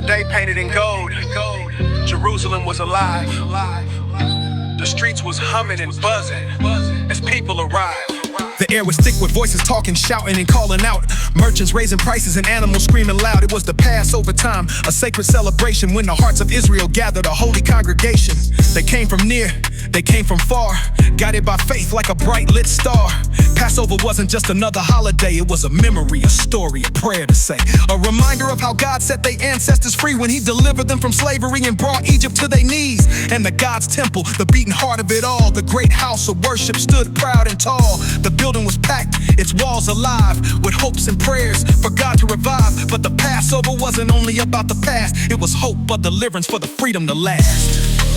a day painted in gold. Jerusalem was alive. The streets was humming and buzzing as people arrived. The air was thick with voices talking, shouting, and calling out. Merchants raising prices and animals screaming loud. It was the Passover time, a sacred celebration when the hearts of Israel gathered, a holy congregation. They came from near, they came from far, guided by faith like a bright lit star. Passover wasn't just another holiday, it was a memory, a story, a prayer to say. A reminder of how God set their ancestors free when He delivered them from slavery and brought Egypt to their knees. And the God's temple, the beating heart of it all, the great house of worship stood proud and tall. The building was packed, its walls alive with hopes and prayers for God to revive. But the Passover wasn't only about the past, it was hope of deliverance for the freedom to last.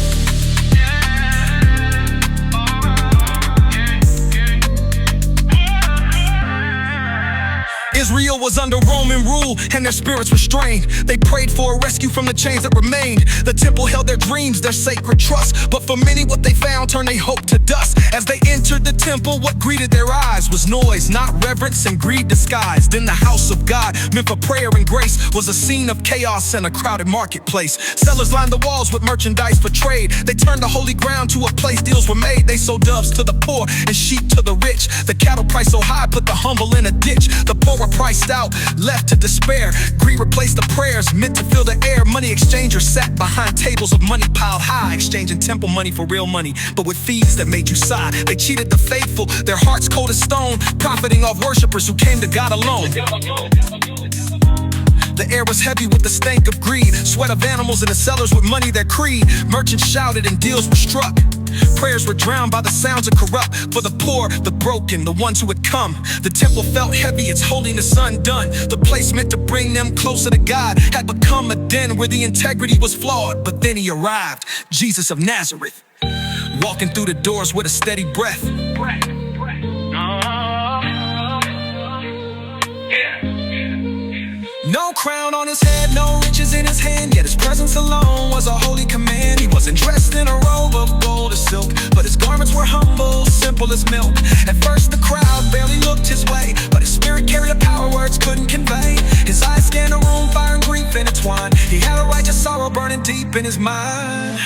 Israel was under Roman rule and their spirits were strained. They prayed for a rescue from the chains that remained. The temple held their dreams, their sacred trust. But for many, what they found turned their hope to dust. As they entered the temple, what greeted their eyes was noise, not reverence, and greed disguised. In the house of God, meant for prayer and grace, was a scene of chaos and a crowded marketplace. Sellers lined the walls with merchandise for trade. They turned the holy ground to a place deals were made. They sold doves to the poor and sheep to the rich. The cattle price so high put the humble in a ditch. The poor were priced out, left to despair. Greed replaced the prayers meant to fill the air. Money exchangers sat behind tables of money piled high, exchanging temple money for real money, but with fees that made you sigh. They cheated the faithful, their hearts cold as stone, profiting off worshipers who came to God alone. The air was heavy with the stank of greed, sweat of animals in the cellars with money their creed. Merchants shouted and deals were struck. Prayers were drowned by the sounds of corrupt. For the poor, the broken, the ones who had come. The temple felt heavy, its holiness undone. The place meant to bring them closer to God had become a den where the integrity was flawed. But then He arrived, Jesus of Nazareth, walking through the doors with a steady breath. No crown on His head, no riches in His hand, yet His presence alone was a holy command. He wasn't dressed in a robe of gold or silk, but His garments were humble, simple as milk. At first the crowd barely looked His way, but His spirit carried a power words couldn't convey. His eyes scanned the room, fire and grief intertwined. He had a righteous sorrow burning deep in His mind.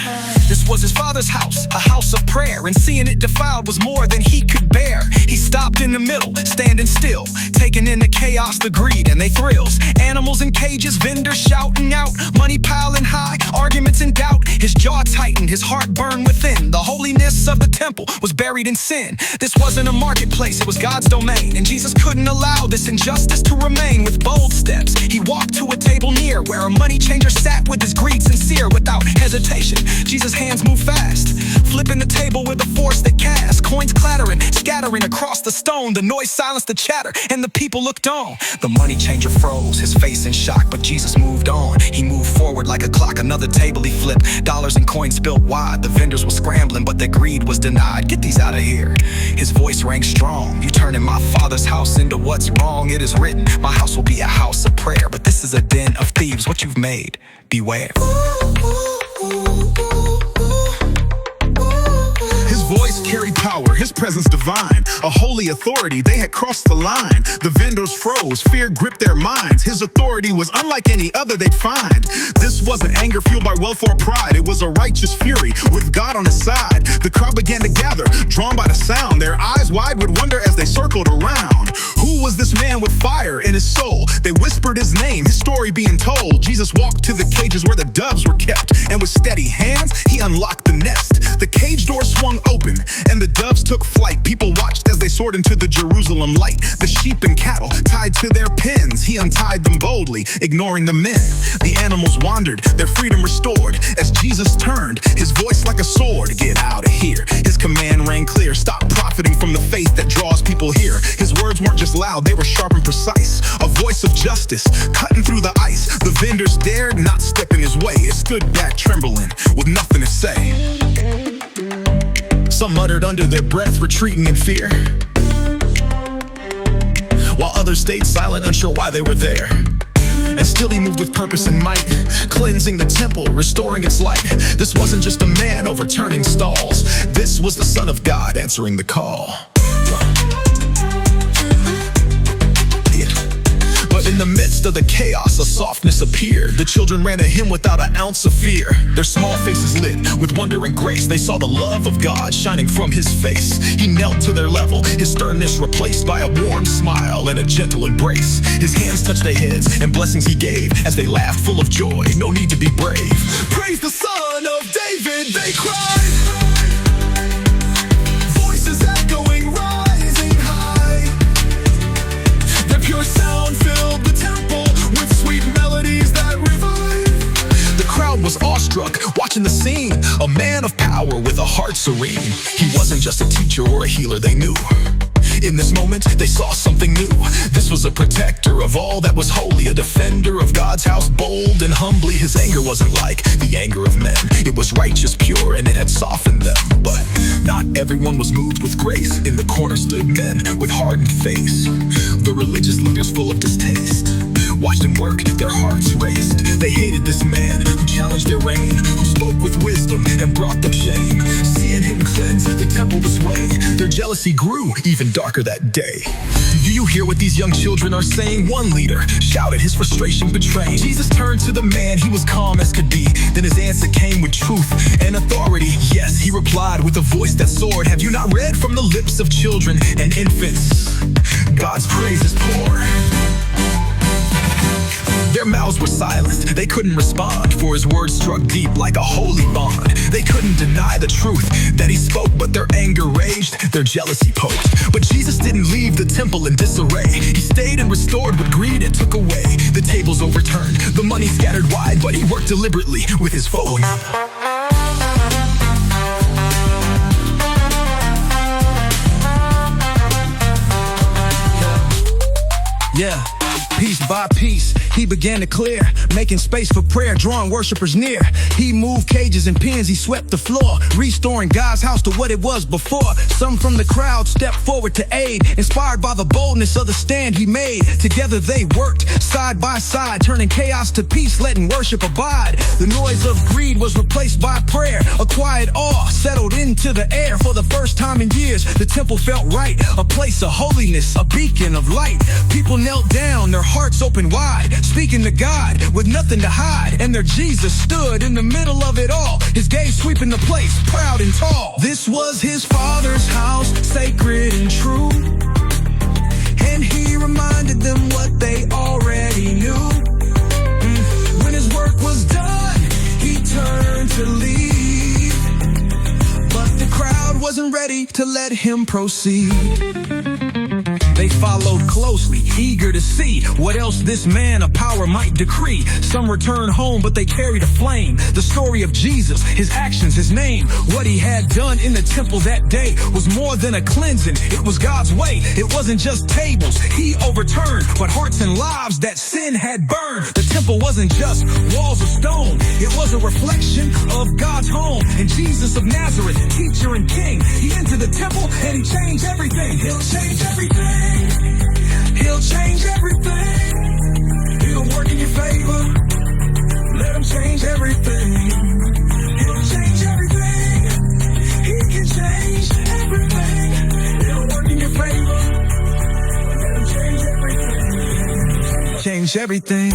This was His Father's house, a house of prayer, and seeing it defiled was more than He could bear. He stopped in the middle, standing still, taking in the chaos, the greed, and they thrills. Animals in cages, vendors shouting out, money piling high, arguments in doubt. His jaw tightened, his heart burned within. The holiness of the temple was buried in sin. This wasn't a marketplace, it was God's domain, and Jesus couldn't allow this injustice to remain. With bold steps, He walked to a table near where a money changer sat with his greed sincere. Without hesitation, Jesus' hands moved fast, flipping the table with a force that cast. Coins clattering, scattering across the stone. The noise silenced the chatter, and the people looked on. The money changer froze, his face in shock, but Jesus moved on. He moved forward like a clock, another table He flipped. Dollars and coins spilled wide. The vendors were scrambling, but their greed was denied. Get these out of here. His voice rang strong. You turning my Father's house into what's wrong. It is written, my house will be a house of prayer, but this is a den of thieves. What you've made, beware. His voice carried power, His presence divine, a holy authority. They had crossed the line. The vendors froze, fear gripped their minds. His authority was unlike any other they'd find. This wasn't anger fueled by wealth or pride. It was a righteous fury with God on His side. The crowd began to gather, drawn by the sound, their eyes wide with wonder as they circled around. Who was this man with fire in his soul? They whispered His name, His story being told. Jesus walked to the cages where the doves were kept, and with steady hands He unlocked the nest. The cage door swung open and the doves took flight. People watched as they soared into the Jerusalem light. The sheep and cattle tied to their pens, He untied them boldly, ignoring the men. The animals wandered, their freedom restored. As Jesus turned, His voice like a sword, get out of here. His command rang clear, stop profiting from the faith that draws people here. His words weren't just loud, they were sharp and precise. A voice of justice, cutting through the ice. The vendors dared not step in His way. It stood back trembling, with nothing to say. Some muttered under their breath, retreating in fear, while others stayed silent, unsure why they were there. And still He moved with purpose and might, cleansing the temple, restoring its light. This wasn't just a man overturning stalls. This was the Son of God answering the call. But in the midst of the chaos, a softness appeared. The children ran to him without an ounce of fear. Their small faces lit with wonder and grace. They saw the love of God shining from his face. He knelt to their level, his sternness replaced by a warm smile and a gentle embrace. His hands touched their heads, and blessings he gave as they laughed full of joy. No need to be brave. Praise the Son of David, they cried. Voices echoing, rising high. Their pure sound filled the temple with sweet melodies that revive. The crowd was awestruck, watching the scene. A man of power with a heart serene. He wasn't just a teacher or a healer, they knew. In this moment, they saw something new. This was a protector of all that was holy, a defender of God's house, bold and humbly. His anger wasn't like the anger of men. It was righteous, pure, and it had softened them. But not everyone was moved with grace. In the corner stood men with hardened face. The religious leaders full of distaste watched him work, their hearts raced. They hated this man who challenged their reign, who spoke with wisdom and brought them shame. Seeing him cleanse the temple this way, their jealousy grew even darker that day. Do you hear what these young children are saying? One leader shouted, his frustration betraying. Jesus turned to the man, he was calm as could be. Then his answer came with truth and authority. Yes, he replied with a voice that soared. Have you not read from the lips of children and infants? God's praise is poured. Their mouths were silenced, they couldn't respond, for his words struck deep like a holy bond. They couldn't deny the truth that he spoke, but their anger raged, their jealousy poked. But Jesus didn't leave the temple in disarray. He stayed and restored what greed had took away. The tables overturned, the money scattered wide, but he worked deliberately with his foes. Yeah, piece by piece, he began to clear, making space for prayer, drawing worshipers near. He moved cages and pins, he swept the floor, restoring God's house to what it was before. Some from the crowd stepped forward to aid, inspired by the boldness of the stand he made. Together they worked, side by side, turning chaos to peace, letting worship abide. The noise of greed was replaced by prayer. A quiet awe settled into the air. For the first time in years, the temple felt right, a place of holiness, a beacon of light. People knelt down, their hearts open wide, speaking to God with nothing to hide. And their Jesus stood in the middle of it all, his gaze sweeping the place, proud and tall. This was his Father's house, sacred and true, and he reminded them what they already knew. When his work was done, he turned to leave, but the crowd wasn't ready to let him proceed. They followed closely, eager to see what else this man of power might decree. Some returned home, but they carried a flame. The story of Jesus, his actions, his name. What he had done in the temple that day was more than a cleansing. It was God's way. It wasn't just tables he overturned, but hearts and lives that sin had burned. The temple wasn't just walls of stone. It was a reflection of God's home. And Jesus of Nazareth, teacher and king, he entered the temple and he changed everything. He'll change everything. He'll change everything. He'll work in your favor. Let him change everything. He'll change everything. He can change everything. He'll work in your favor. Let him change everything. Change everything.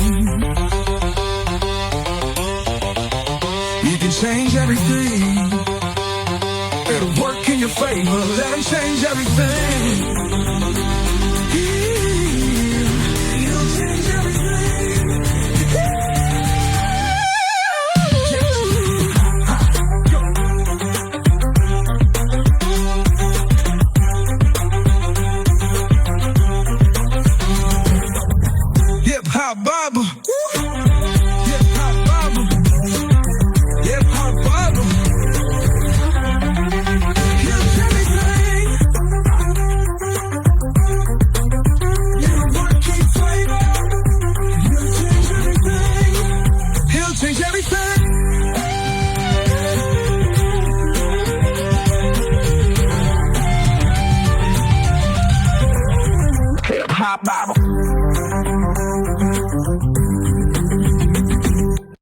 He can change everything. It'll work in your favor. Let him change everything. Bible. Hip-hop Bible. Hip-hop Bible. He'll change everything. He'll work in favor. He'll change everything. He'll change everything. Hip-hop Bible.